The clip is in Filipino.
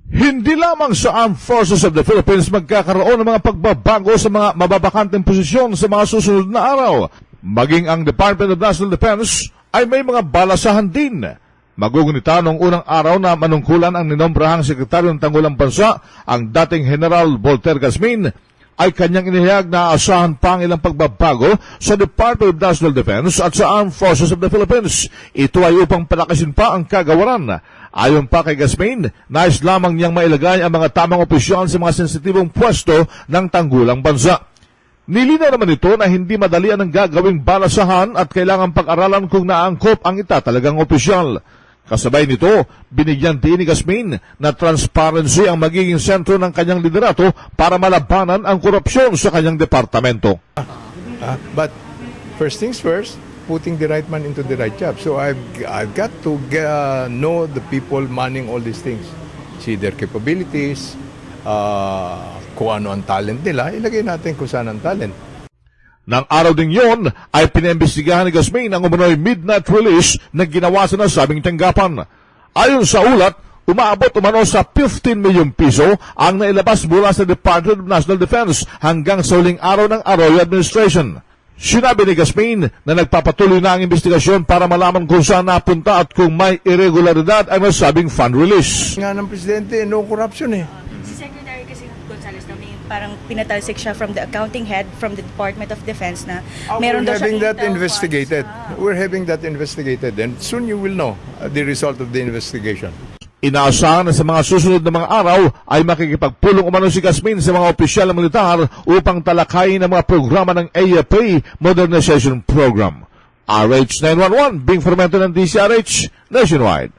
Hindi lamang sa Armed Forces of the Philippines magkakaroon ng mga pagbabago sa mga mababakanteng posisyon sa mga susunod na araw. Maging ang Department of National Defense ay may mga balasahan din. Magugunita noong unang araw na manungkulan ang ninombrahang Sekretaryo ng Tanggulang Bansa, ang dating General Voltaire Gasmin, ay kanyang inihayag na asahan pa ang ilang pagbabago sa Department of National Defense at sa Armed Forces of the Philippines. Ito ay upang palakasin pa ang kagawaran. Ayon pa kay Gasmin, nais lamang niyang mailagay ang mga tamang opisyal sa mga sensitibong pwesto ng tanggulang bansa. Nilinaw naman ito na hindi madali ang gagawing balasahan at kailangan pag-aralan kung naangkop ang itatalagang opisyal. Kasabay nito, binigyan din ni Gasmin na transparency ang magiging sentro ng kanyang liderato para malabanan ang korupsyon sa kanyang departamento. But first things first, putting the right man into the right job. So I've got to know the people manning all these things. See their capabilities, kung ano ang talent nila, ilagay natin kung saan ang talent. Nang araw ding yon ay pinaimbestigahan ni Gasmin ang umano'y midnight release na ginawa sa nasabing tanggapan. Ayon sa ulat, umaabot umano sa 15 milyong piso ang nailabas mula sa Department of National Defense hanggang sa huling araw ng Arroyo administration. Sinabi ni Gasmin na nagpapatuloy na ang investigasyon para malaman kung saan napunta at kung may irregularidad ang nasabing fund release. Nga ng Presidente, no corruption eh. Si Secretary kasi Gonzales na may parang pinatalsik siya from the accounting head from the Department of Defense na meron daw We're having siyang that investigated. funds. We're having that investigated and soon you will know the result of the investigation. Inaasahan na sa mga susunod na mga araw ay makikipagpulong umano si Gasmin sa mga opisyal na militar upang talakayin ang mga programa ng AFP Modernization Program. RH 911, Bing Fermento ng DCRH, Nationwide.